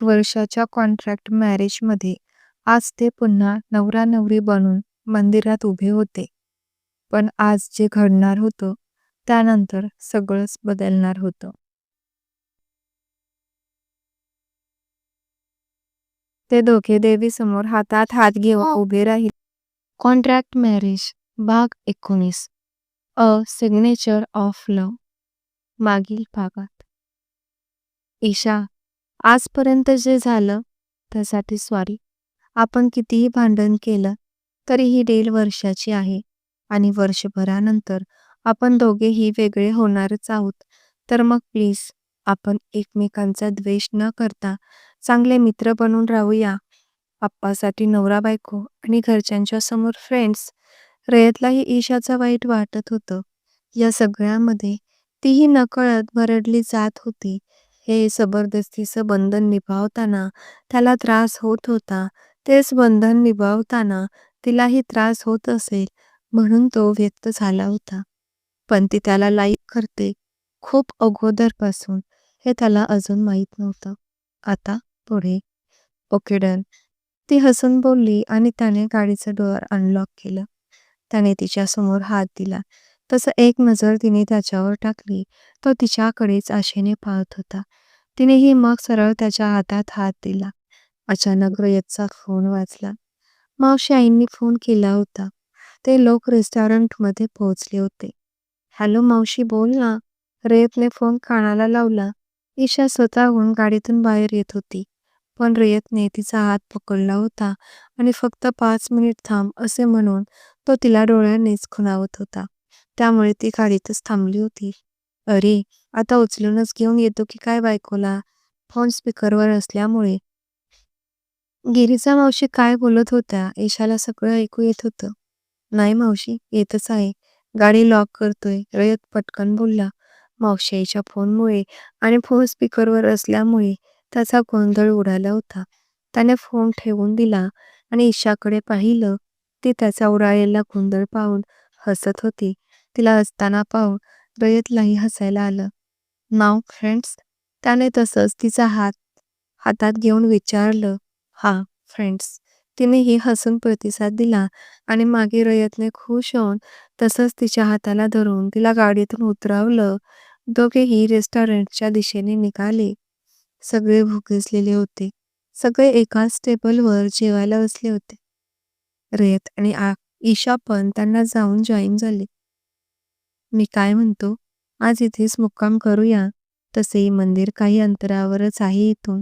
वर्षाच्या कॉन्ट्रॅक्ट मॅरेजमध्ये आज ते पुन्हा नवरा-नवरी बनून मंदिरात उभे होते. पण आज जे घडणार होतं, त्यानंतर सगळंच बदलणार होतं. ते दोघे देवीसमोर हातात हात घेऊन उभे राहिले. कॉन्ट्रॅक्ट मॅरेज भाग 19 अ सिग्नेचर ऑफ लव्ह. मागील भागात. ईशा, आजपर्यंत जे झालं त्यासाठी सॉरी. आपण कितीही भांडण केलं तरी ही डील वर्षाची आहे आणि वर्षभरानंतर आपण दोघेही वेगळे होणारच आहोत. तर मग प्लीज आपण एकमेकांचा द्वेष न करता चांगले मित्र बनून राहूया. पप्पासाठी नवरा बायको आणि घरच्यांच्या समोर फ्रेंड्स. रयतलाही ईशाचं वाईट वाटत होतं. या सगळ्यामध्ये तीही नकळत भरडली जात होती. हे जबरदस्तीचं बंधन निभावताना त्याला त्रास होत होता. तेच बंधन निभावताना तिलाही त्रास होत असेल म्हणून तो व्यक्त झाला होता. पण ती त्याला लाईक करते खूप अगोदरपासून हे त्याला अजून माहीत नव्हतं. आता पुढे. Okay done. ती हसून बोलली आणि त्याने गाडीचं डोअर अनलॉक केलं. त्याने तिच्यासमोर हात दिला. तसं एक नजर तिने त्याच्यावर टाकली. तो तिच्याकडेच आशेने पाहत होता. तिनेही मग सरळ त्याच्या हातात हात दिला. अचानक रयतचा फोन वाजला. मावशी आईंनी फोन केला होता. ते लोक रेस्टॉरंटमध्ये पोहोचले होते. हॅलो मावशी, बोल ना. रयतने फोन कानाला लावला. ईशा स्वतःहून गाडीतून बाहेर येत होती. पण रयतने तिचा हात पकडला होता आणि फक्त 5 मिनिट थांब असे म्हणून तो तिला डोळ्यांनीच खुणावत होता. त्यामुळे ती गाडीतच थांबली होती. अरे, आता उचलूनच घेऊन येतो की काय बायकोला? फोन स्पीकरवर असल्यामुळे गिरीजा मावशी काय बोलत होत्या ईशाला सगळं ऐकू येत होतं. नाही मावशी, येतच आहे. गाडी लॉक करतोय, रयत पटकन बोलला. मावशी आईच्या फोनमुळे आणि फोन स्पीकरवर असल्यामुळे त्याचा गोंधळ उडाला होता. त्याने फोन ठेवून दिला आणि ईशाकडे पाहिलं. ती त्याचा उडालेला गोंधळ पाहून हसत होती. तिला हसताना पाहून रयतलाही हसायला आलं. नाव फ्रेंड्स? त्याने तसंच तिचा हात हातात घेऊन विचारलं. हा, फ्रेंड्स. तिनेही हसून प्रतिसाद दिला आणि मागे रयतने खुश होऊन तसंच तिच्या हाताला धरून तिला गाडीतून उतरवलं. दोघेही रेस्टॉरंटच्या दिशेने निघाले. सगळे भुकेजलेले होते. सगळे एकाच टेबलवर जेवायला बसले होते. रयत आणि ईशा पण त्यांना जाऊन जॉईन झाले. मी काय म्हणतो, आज इथेच मुक्काम करूया. तसेही मंदिर काही अंतरावरच आहे इथून,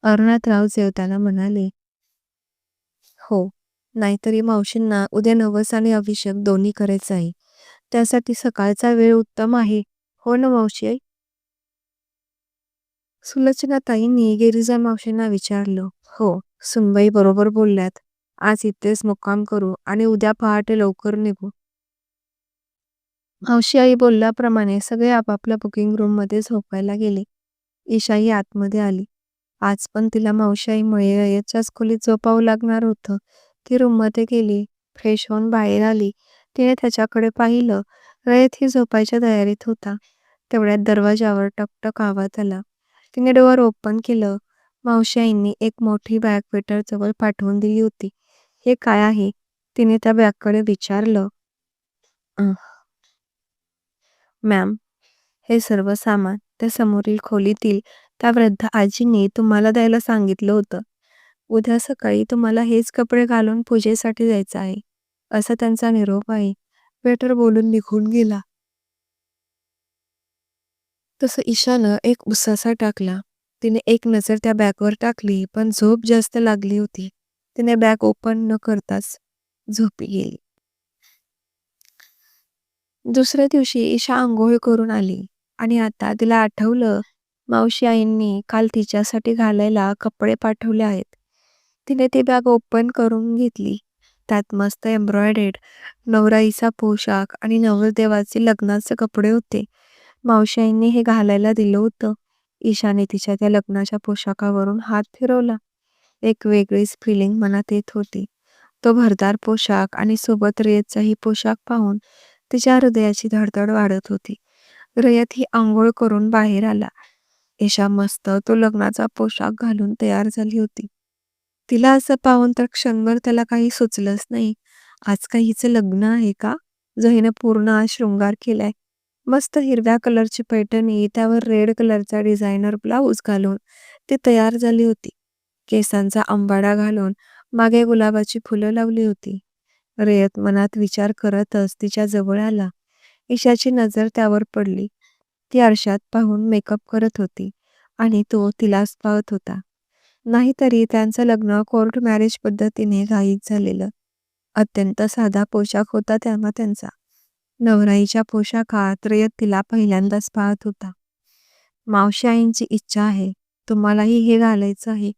अरुणाथराव जेवताना म्हणाले. हो, नाहीतरी मावशींना उद्या नवस आणि अभिषेक दोन्ही करायचं आहे. त्यासाठी सकाळचा वेळ उत्तम आहे. हो ना मावशी आई? सुलोचनाताईंनी गिरिजा मावशींना विचारलं. हो, सुनबाई बरोबर बोलल्यात. आज इथेच मुक्काम करू आणि उद्या पहाटे लवकर निघू. मावशी आई बोलल्याप्रमाणे सगळे आपापल्या बुकिंग रूममध्ये झोपायला गेले. ईशाही आतमध्ये आली. आज पण तिला मावशी आईमुळे रयतच्याच खोलीत झोपावं लागणार होतं. ती रूममध्ये गेली. फ्रेश होऊन बाहेर आली. तिने त्याच्याकडे पाहिलं. रयत ही झोपायच्या तयारीत होता. तेवढ्यात दरवाजावर टकटक आवाज आला. तिने डोअर ओपन केलं. मावशी आईंनी एक मोठी बॅग वेटरजवळ पाठवून दिली होती. हे काय आहे? तिने त्या बॅगकडे विचारलं. "अं, मॅम, हे सर्व सामान त्या समोरील खोलीतील त्या वृद्ध आजींनी तुम्हाला द्यायला सांगितलं होतं. उद्या सकाळी तुम्हाला हेच कपडे घालून पूजेसाठी जायचं आहे, असा त्यांचा निरोप आहे. वेटर बोलून निघून गेला. तसं ईशानं एक उसासा टाकला. तिने एक नजर त्या बॅगवर टाकली, पण झोप जास्त लागली होती. तिने बॅग ओपन न करताच झोपी गेली. दुसऱ्या दिवशी ईशा अंघोळ करून आली आणि आता तिला आठवलं मावशी आईंनी काल तिच्यासाठी घालायला कपडे पाठवले आहेत. तिने ती बॅग ओपन करून घेतली. त्यात मस्त एम्ब्रॉयडेड नवराईचा पोशाख आणि नवरदेवाचे लग्नाचे कपडे होते. मावशी आईंनी हे घालायला दिलं होतं. ईशाने तिच्या त्या लग्नाच्या पोशाखावरून हात फिरवला. एक वेगळीच फिलिंग मनात येत होती. तो भरदार पोशाख आणि सोबत रयतचाही पोशाख पाहून तिच्या हृदयाची धडधड वाढत होती. रयत ही आंघोळ करून बाहेर आला. ईशा मस्त तो लग्नाचा पोशाख घालून तयार झाली होती. तिला असं पाहून तर क्षणभर त्याला काही सुचलंच नाही. आज काय हिचं लग्न आहे का? जो हिने पूर्ण आज शृंगार केलाय. मस्त हिरव्या कलरची पैठणी, त्यावर रेड कलरचा डिझायनर ब्लाऊज घालून ती तयार झाली होती. केसांचा अंबाडा घालून मागे गुलाबाची फुलं लावली होती. रयत मनात विचार करतच तिच्या जवळ आला. ईशाची नजर त्यावर पडली. ती आरशात पाहून मेकअप करत होती आणि तो तिलाच पाहत होता. नाहीतरी त्यांचं लग्न कोर्ट मॅरेज पद्धतीने घाईत झालेलं. अत्यंत साधा पोशाख होता तेव्हा त्यांचा. नवराईच्या पोशाखात रयत तिला पहिल्यांदाच पाहत होता. मावशी आईंची इच्छा आहे, तुम्हालाही हे घालायचं आहे.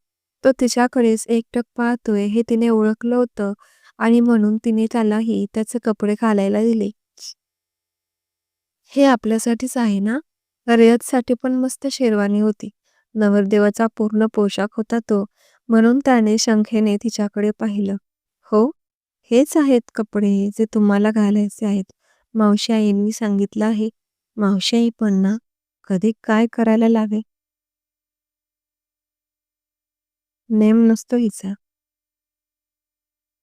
तो तिच्याकडेच एकटक पाहतोय हे तिने ओळखलं होतं आणि म्हणून तिने त्यालाही त्याचे कपडे घालायला दिले. हे आपल्यासाठीच आहे ना? रयतसाठी पण मस्त शेरवानी होती. नवरदेवाचा पूर्ण पोशाख होता तो, म्हणून त्याने शंखेने तिच्याकडे पाहिलं. हो, हेच आहेत कपडे जे तुम्हाला घालायचे आहेत. मावशी आईंनी सांगितलं आहे. मावशी आई पण ना, कधी काय करायला लावे? नेम नसतो हिचा.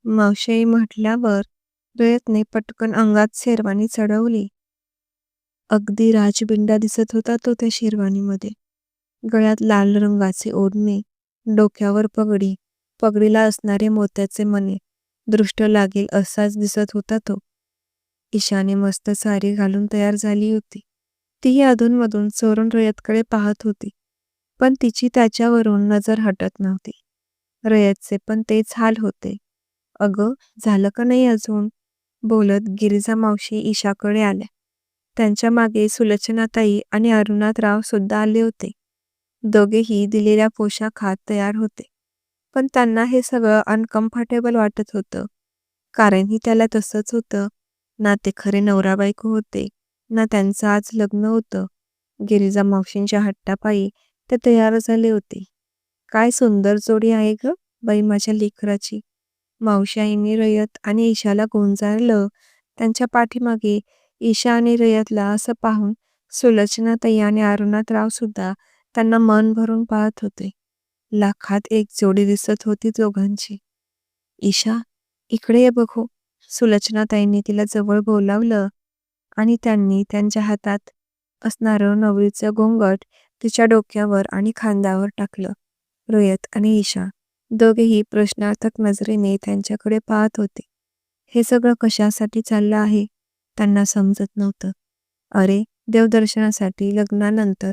मावशी आई म्हटल्यावर रयतने पटकन अंगात शेरवानी चढवली. अगदी राजबिंडा दिसत होता तो त्या शेरवानीमध्ये. गळ्यात लाल रंगाचे ओढणे, डोक्यावर पगडी, पगडीला असणारे मोत्याचे मणी. दृष्ट लागेल असाच दिसत होता तो. ईशाने मस्त साडी घालून तयार झाली होती. तीही अधूनमधून चोरून रयतकडे पाहत होती. पण तिची त्याच्यावरून नजर हटत नव्हती. रयतचे पण तेच हाल होते. अगं, झालं का नाही अजून? बोलत गिरिजा मावशी ईशाकडे आल्या. त्यांच्या मागे सुलोचनाताई आणि अरुणातराव सुद्धा आले होते. दोघेही दिलेल्या पोशाखात तयार होते. पण त्यांना हे सगळं अनकम्फर्टेबल वाटत होतं. कारणही त्याला तसंच होतं. ना ते खरे नवरा बायको होते, ना त्यांचं आज लग्न होतं. गिरिजा मावशींच्या हट्टापायी ते तयार झाले होते. काय सुंदर जोडी आहे ग बाई माझ्या लेकराची. मावशी आईंनी रयत आणि ईशाला गोंजारलं. त्यांच्या पाठीमागे ईशा आणि रयतला असं पाहून सुलोचनाताई आणि अरुणातराव सुद्धा त्यांना मन भरून पाहत होते. लाखात एक जोडी दिसत होती दोघांची. ईशा, इकडे ये बघू. सुलोचनाताईंनी तिला जवळ बोलावलं आणि त्यांनी त्यांच्या हातात असणारं नवरीचं घोंगट तिच्या डोक्यावर आणि खांद्यावर टाकलं. रयत आणि ईशा दोघेही प्रश्नार्थक नजरेने त्यांच्याकडे पाहत होते. हे सगळं कशासाठी चाललं आहे त्यांना समजत नव्हतं. अरे, देवदर्शनासाठी लग्नानंतर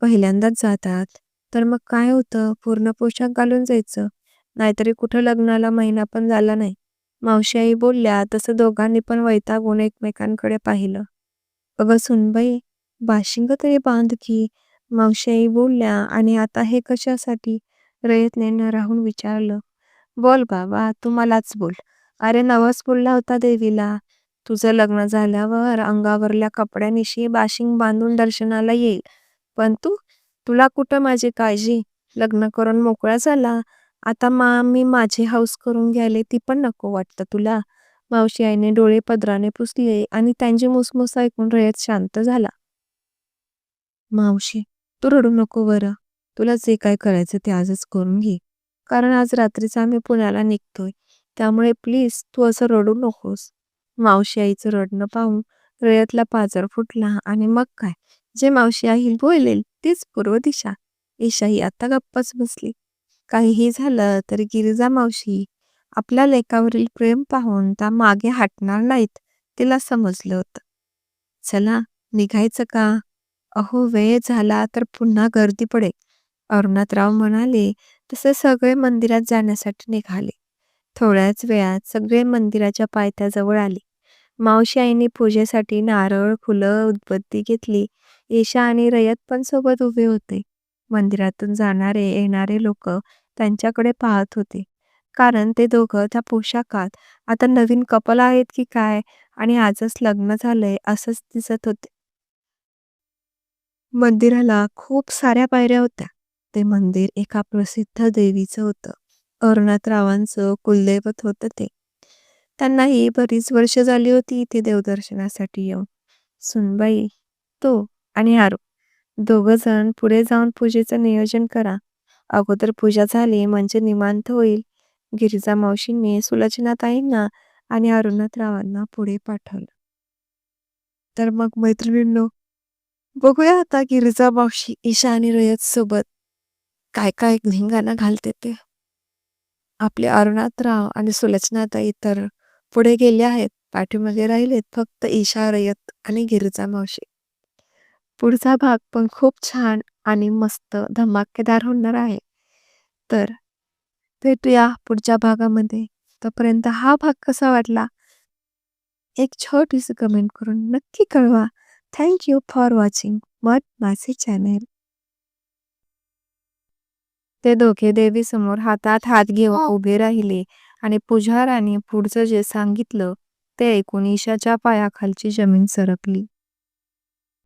पहिल्यांदाच जातात, तर मग काय होतं, पूर्ण पोशाख घालून जायचं. नाहीतरी कुठं लग्नाला महिना पण झाला नाही. मावशी आई बोलल्या तसं दोघांनी पण वैतागून एकमेकांकडे पाहिलं. अगं सुनबाई, बाशिंग तरी बांध की. मावशी आई बोलल्या. आणि आता हे कशासाठी? रयतने न राहून विचारलं. बोल बाबा, तू मलाच बोल. अरे नवस बोलला होता देवीला. तुझं लग्न झाल्यावर अंगावरल्या कपड्यानिशी बाशिंग बांधून दर्शनाला येईल. पण तुला कुठं माझी काळजी? लग्न करून मोकळा झाला. आता मी माझी हौस करून घ्यायले ती पण नको वाटतं तुला? मावशी आईने डोळे पदराने पुसले आणि त्यांची मुसमुस ऐकून रयत शांत झाला. मावशी, तू रडू नको बरं. तुला जे काय करायचं ते आजच करून घे. कारण आज रात्रीच आम्ही पुण्याला निघतोय. त्यामुळे प्लीज तू असं रडू नकोस. मावशी आईचं रडणं पाहून रयतला पाजर फुटला आणि मग काय? जे मावशी आई बोलेल तीच पूर्व दिशा. ईशाही आता गप्पच बसली. काहीही झालं तरी गिरिजा मावशी आपल्या लेकावरील प्रेम पाहून त्या मागे हटणार नाहीत, तिला समजलं होतं. चला, निघायचं का? अहो, वेळ झाला तर पुन्हा गर्दी पडेल. अरुणातराव म्हणाले. तसे सगळे मंदिरात जाण्यासाठी निघाले. थोड्याच वेळात सगळे मंदिराच्या पायथ्याजवळ आले. मावशी आईने पूजेसाठी नारळ, फुलं, उदबत्ती घेतली. ईशा आणि रयत पण सोबत उभे होते. मंदिरातून जाणारे येणारे लोक त्यांच्याकडे पाहत होते. कारण ते दोघं त्या पोशाखात आता नवीन कपल आहेत की काय आणि आजच लग्न झालंय असंच दिसत होते. मंदिराला खूप साऱ्या पायऱ्या होत्या. ते मंदिर एका प्रसिद्ध देवीचं होतं. अरुणातरावांचं कुलदैवत होतं ते. त्यांनाही बरीच वर्ष झाली होती इथे देवदर्शनासाठी येऊन. सुनबाई, तो आणि आरू दोघं जण पुढे जाऊन पूजेचं नियोजन करा. अगोदर पूजा झाली म्हणजे निवांत होईल. गिरिजा मावशींनी सुलोचनाताईंना आणि अरुणातरावांना पुढे पाठवलं. तर मग मैत्रिणींनो, बघूया आता गिरिजा मावशी ईशा आणि रयत सोबत काय काय धिंगाणा घालते ते. आपले अरुणातराव आणि सुलोचनाताई तर पुढे गेले आहेत, पाठीमागे राहिलेत फक्त ईशा, रयत आणि गिरिजा मावशी. पुढचा भाग पण खूप छान आणि मस्त धमाकेदार होणार आहे. तर भेटूया पुढच्या भागामध्ये. तोपर्यंत हा भाग कसा वाटला एक छोटीशी कमेंट करून नक्की कळवा. थँक यू फॉर वॉचिंग माझे चॅनेल. ते दोघे देवीसमोर हातात हात घेऊन उभे राहिले आणि पुजाराने पुढचं जे सांगितलं ते ऐकून ईशाच्या पायाखालची जमीन सरकली.